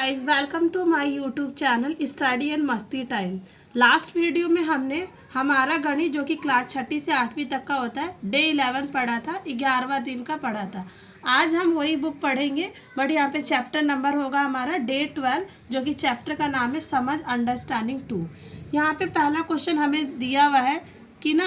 Guys, welcome to my YouTube channel study and Masti time. Last video में हमने हमारा गणित जो कि क्लास 6ठी से 8वीं तक का होता है डे 11 पढ़ा था, 11वां दिन का पढ़ा था। आज हम वही बुक पढ़ेंगे, बट यहाँ पे चैप्टर नंबर होगा हमारा डे 12, जो कि चैप्टर का नाम है समझ अंडरस्टैंडिंग 2। यहाँ पे पहला क्वेश्चन हमें दिया हुआ है कि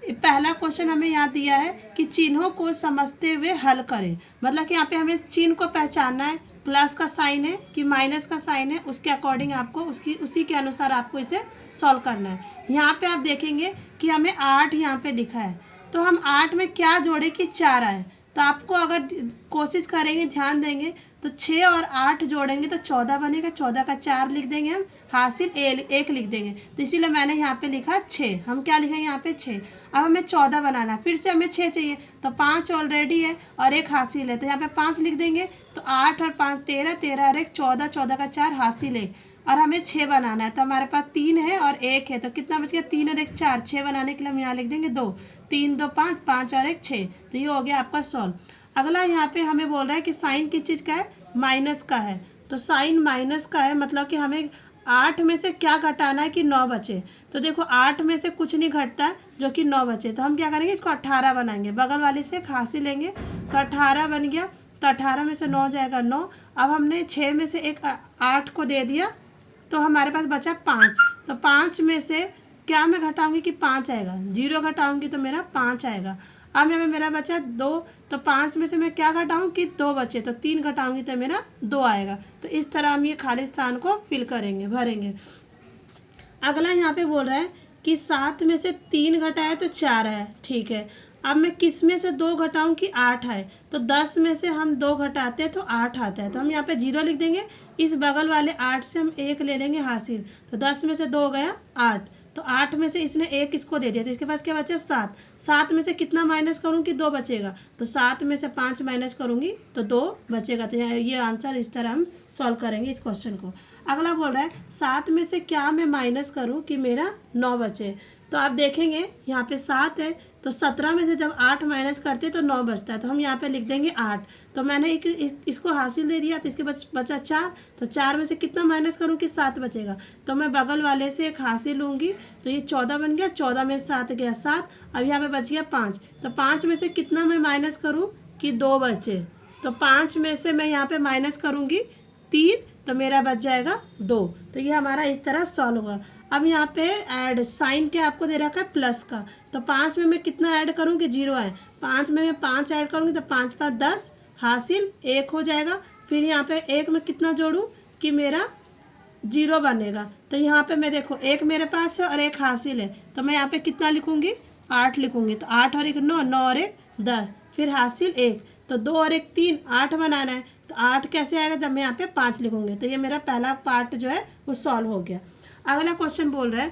पहला क्वेश्चन हमें यहाँ दिया है कि चिन्हों को समझते हुए हल करें। मतलब कि यहाँ पे हमें चिन्ह को पहचानना है, प्लस का साइन है कि माइनस का साइन है, उसके अकॉर्डिंग आपको उसी के अनुसार आपको इसे सॉल्व करना है। यहाँ पे आप देखेंगे कि हमें 8 यहाँ पे लिखा है, तो हम 8 में क्या जोड़े कि 4 आए। तो आपको अगर कोशिश करेंगे, ध्यान देंगे तो 6 और 8 जोड़ेंगे तो 14 बनेगा। 14 का 4 लिख देंगे, हम हासिल 1 लिख देंगे। तो इसीलिए मैंने यहाँ पे लिखा 6। हम क्या लिखेंगे यहाँ पे 6। अब हमें 14 बनाना है, फिर से हमें 6 चाहिए, तो 5 ऑलरेडी है और 1 हासिल है, तो यहाँ पे 5 लिख देंगे। तो 8 और 5 13, 13 और 1 14, 14 का 4 हासिल 1, और हमें 6 बनाना है। तो हमारे पास 3 है और 1 है, तो कितना बच गया 3 और 1 4। 6 बनाने के लिए हम यहाँ लिख देंगे 2, 3 2 5, 5 और 1 6। तो ये हो गया आपका सॉल्व। अगला यहाँ पे हमें बोल रहा है कि साइन किस चीज़ का है, माइनस का है। तो साइन माइनस का है, मतलब कि हमें 8 में से क्या घटाना है कि 9 बचे। तो देखो 8 में से कुछ नहीं घटता है जो कि 9 बचे, तो हम क्या करेंगे, इसको 18 बनाएंगे। बगल वाले से खांसी लेंगे तो 18 बन गया। तो 18 में से 9 जाएगा 9। अब हमने 6 में से एक 8 को दे दिया, तो हमारे पास बचा 5। तो 5 में से क्या मैं घटाऊंगी कि 5 आएगा, 0 घटाऊंगी तो मेरा 5 आएगा। अब यहाँ में मेरा बचा 2, तो 5 में से मैं क्या घटाऊँ कि 2 बचे, तो 3 घटाऊंगी तो मेरा 2 आएगा। तो इस तरह हम ये खाली स्थान को फिल करेंगे, भरेंगे। अगला यहाँ पे बोल रहा है कि 7 में से 3 घटाया तो 4 है, ठीक है। अब मैं किस में से 2 घटाऊँ कि 8 है, तो 10 में से हम 2 घटाते हैं तो 8 आता है, तो हम यहाँ पे 0 लिख देंगे। इस बगल वाले 8 से हम 1 ले लेंगे हासिल, तो 10 में से 2 गया 8, तो 8 में से इसने 1 इसको दे दिया, तो इसके पास क्या बचा 7। 7 में से कितना माइनस करूँ कि 2 बचेगा, तो 7 में से 5 माइनस करूँगी तो 2 बचेगा। तो ये आंसर इस तरह हम सॉल्व करेंगे इस क्वेश्चन को। अगला बोल रहा है 7 में से क्या मैं माइनस करूँ कि मेरा 9 बचे। तो आप देखेंगे यहाँ पे 7 है, तो 17 में से जब 8 माइनस करते तो 9 बचता है, तो हम यहाँ पे लिख देंगे 8। तो मैंने इसको हासिल दे दिया, तो इसके बचा 4। तो 4 में से कितना माइनस करूँ कि 7 बचेगा, तो मैं बगल वाले से एक हासिल लूँगी, तो ये 14 बन गया। 14 में 7 गया 7, अब यहाँ पे बच गया 5। तो 5 में से कितना मैं माइनस करूँ कि 2 बचे, तो 5 में से मैं यहाँ पे माइनस करूँगी 3, तो मेरा बच जाएगा 2। तो ये हमारा इस तरह सॉल्व होगा। अब यहाँ पे ऐड साइन क्या आपको दे रखा है, प्लस का। तो 5 में मैं कितना ऐड करूँ कि 0 है, 5 में मैं 5 ऐड करूँगी तो 5 5 10 हासिल 1 हो जाएगा। फिर यहाँ पे 1 में कितना जोड़ूँ कि मेरा 0 बनेगा। तो यहाँ पे मैं देखो 1 मेरे पास है और 1 हासिल है, तो मैं यहाँ पे कितना लिखूँगी 8 लिखूँगी। तो 8 और 1 9, 9 और 1 10, फिर हासिल 1, तो 2 और 1 3, 8 बनाना है। तो 8 कैसे आएगा, जब मैं यहाँ पे 5 लिखूँगी। तो ये मेरा पहला पार्ट जो है वो सॉल्व हो गया। अगला क्वेश्चन बोल रहा है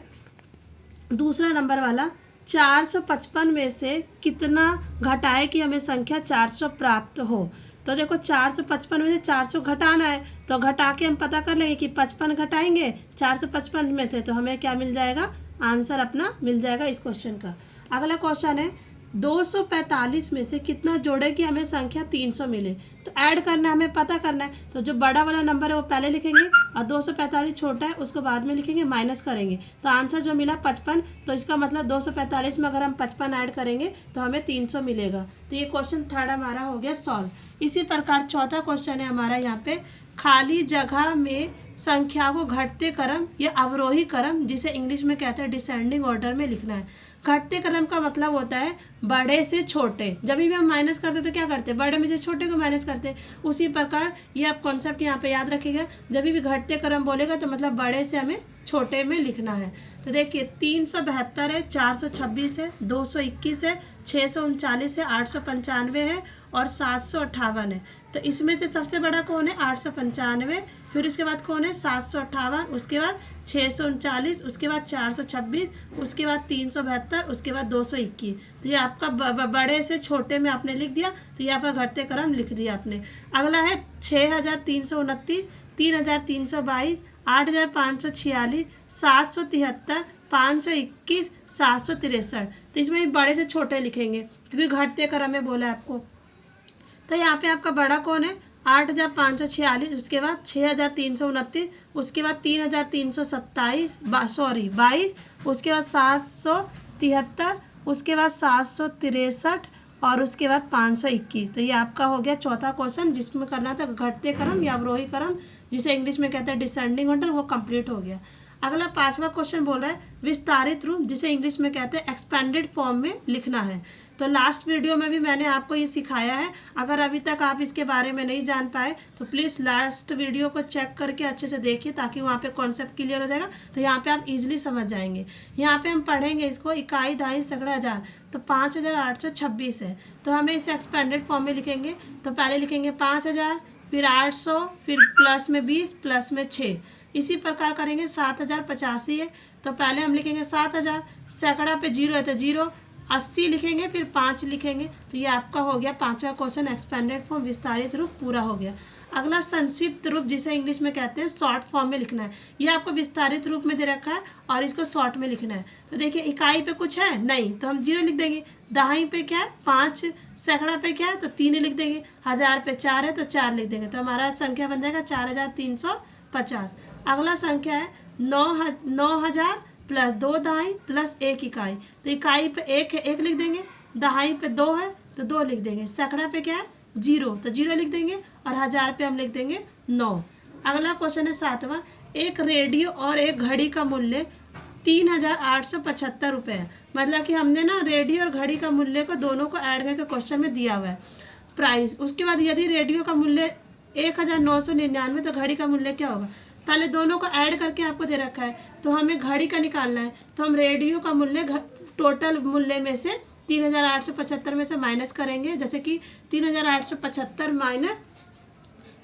दूसरा नंबर वाला, 455 में से कितना घटाए कि हमें संख्या 400 प्राप्त हो। तो देखो 455 में से 400 घटाना है, तो घटा के हम पता कर लेंगे कि 55 घटाएंगे 455 में थे, तो हमें क्या मिल जाएगा, आंसर अपना मिल जाएगा इस क्वेश्चन का। अगला क्वेश्चन है 245 में से कितना जोड़े कि हमें संख्या 300 मिले। तो ऐड करना है, हमें पता करना है। तो जो बड़ा वाला नंबर है वो पहले लिखेंगे और 245 छोटा है उसको बाद में लिखेंगे, माइनस करेंगे। तो आंसर जो मिला 55, तो इसका मतलब 245 में अगर हम 55 ऐड करेंगे तो हमें 300 मिलेगा। तो ये क्वेश्चन थर्ड हमारा हो गया सॉल्व। इसी प्रकार चौथा क्वेश्चन है हमारा यहाँ पे, खाली जगह में संख्या को घटते क्रम या अवरोही क्रम, जिसे इंग्लिश में कहते हैं डिसेंडिंग ऑर्डर में लिखना है। घटते क्रम का मतलब होता है बड़े से छोटे। जब भी हम माइनस करते तो क्या करते, बड़े में से छोटे को माइनस करते। उसी प्रकार ये आप कॉन्सेप्ट यहाँ पे याद रखिएगा, जब भी घटते क्रम बोलेगा तो मतलब बड़े से हमें छोटे में लिखना है। तो देखिए 372 है, 426 है, 221 है, 639 है, 895 है और 758 है। तो इसमें से सबसे बड़ा कौन है, 895, फिर उसके बाद कौन है 758, उसके बाद 639, उसके बाद 426, उसके बाद 372, उसके बाद 221। तो ये आपका बड़े से छोटे में आपने लिख दिया, तो ये आपका घटते क्रम लिख दिया आपने। अगला है 6329, 3322, 8546, 773, 521, 763। तो इसमें बड़े से छोटे लिखेंगे क्योंकि घटते क्रम में बोला आपको। तो यहाँ पे आपका बड़ा कौन है 8,546, उसके बाद 6,329, उसके बाद 3,327, 22, उसके बाद 773, उसके बाद 763 और उसके बाद 521। तो ये आपका हो गया चौथा क्वेश्चन, जिसमें करना था घटते क्रम या अवरोही क्रम, जिसे इंग्लिश में कहते हैं डिसेंडिंग ऑर्डर, वो कंप्लीट हो गया। अगला पांचवा क्वेश्चन बोल रहा है विस्तारित रूप, जिसे इंग्लिश में कहते हैं एक्सपेंडेड फॉर्म में लिखना है। तो लास्ट वीडियो में भी मैंने आपको ये सिखाया है। अगर अभी तक आप इसके बारे में नहीं जान पाए तो प्लीज़ लास्ट वीडियो को चेक करके अच्छे से देखिए, ताकि वहाँ पे कॉन्सेप्ट क्लियर हो जाएगा। तो यहाँ पे आप इजीली समझ जाएंगे। यहाँ पे हम पढ़ेंगे इसको इकाई, दहाई, सैकड़ा, हज़ार। तो 5,826 है, तो हमें इसे एक्सपेंडेड फॉर्म में लिखेंगे। तो पहले लिखेंगे 5,000, फिर 800, फिर प्लस में 20, प्लस में 6। इसी प्रकार करेंगे 7,085 है, तो पहले हम लिखेंगे 7,000, सैकड़ा पे 0 है तो 0, 80 लिखेंगे, फिर 5 लिखेंगे। तो ये आपका हो गया पांचवा क्वेश्चन, एक्सपेंडेड फॉर्म विस्तारित रूप पूरा हो गया। अगला संक्षिप्त रूप, जिसे इंग्लिश में कहते हैं शॉर्ट फॉर्म में लिखना है। ये आपको विस्तारित रूप में दे रखा है और इसको शॉर्ट में लिखना है। तो देखिए इकाई पे कुछ है नहीं, तो हम 0 लिख देंगे। दहाई पे क्या है 5, सैकड़ा पे क्या है तो 3 लिख देंगे। हज़ार पे 4 है तो 4 लिख देंगे। तो हमारा संख्या बन जाएगा 4,350। अगला संख्या है 9,000 प्लस 2 दहाई प्लस 1 इकाई। तो इकाई पे 1 है, 1 लिख देंगे। दहाई पे 2 है तो 2 लिख देंगे। सैकड़ा पे क्या है 0, तो 0 लिख देंगे। और हज़ार पे हम लिख देंगे 9। अगला क्वेश्चन है 7वां, एक रेडियो और एक घड़ी का मूल्य 3,875 रुपये है। मतलब कि हमने ना रेडियो और घड़ी का मूल्य को दोनों को ऐड करके क्वेश्चन में दिया हुआ है प्राइस। उसके बाद यदि रेडियो का मूल्य 1,999, तो घड़ी का मूल्य क्या होगा। पहले दोनों को ऐड करके आपको दे रखा है, तो हमें घड़ी का निकालना है। तो हम रेडियो का मूल्य टोटल मूल्य में से 3,875 में से माइनस करेंगे। जैसे कि 3,875 माइनस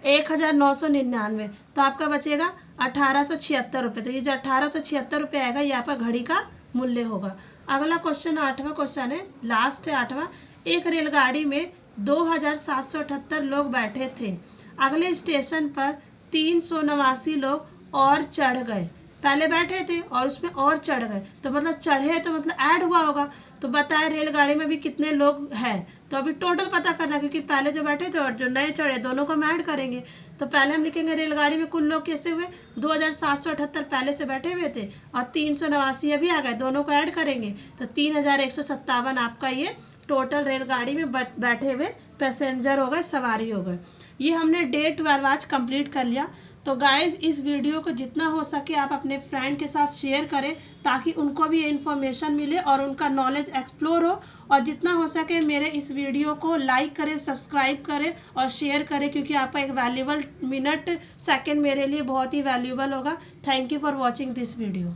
1,999, तो आपका बचेगा 1,876 रुपये। तो ये जो 1,876 रुपये आएगा ये आपका घड़ी का मूल्य होगा। अगला क्वेश्चन 8वां क्वेश्चन है, लास्ट है 8वां। एक रेलगाड़ी में 2,778 लोग बैठे थे। अगले स्टेशन पर 389 लोग और चढ़ गए। पहले बैठे थे और उसमें और चढ़ गए, तो मतलब चढ़े तो मतलब ऐड हुआ होगा। तो बताए रेलगाड़ी में भी कितने लोग हैं। तो अभी टोटल पता करना, क्योंकि पहले जो बैठे थे और जो नए चढ़े दोनों को हम ऐड करेंगे। तो पहले हम लिखेंगे रेलगाड़ी में कुल लोग कैसे हुए, 2,778 पहले से बैठे हुए थे और 389 अभी आ गए, दोनों को ऐड करेंगे तो 3,157 आपका ये टोटल रेलगाड़ी में बैठे हुए पैसेंजर हो गए, सवारी हो गए। ये हमने डे 12 आज कंप्लीट कर लिया। तो गाइज़ इस वीडियो को जितना हो सके आप अपने फ्रेंड के साथ शेयर करें, ताकि उनको भी ये इन्फॉर्मेशन मिले और उनका नॉलेज एक्सप्लोर हो। और जितना हो सके मेरे इस वीडियो को लाइक करें, सब्सक्राइब करें और शेयर करें, क्योंकि आपका एक वैल्यूबल मिनट सेकंड मेरे लिए बहुत ही वैल्यूबल होगा। Thank you for watching this video.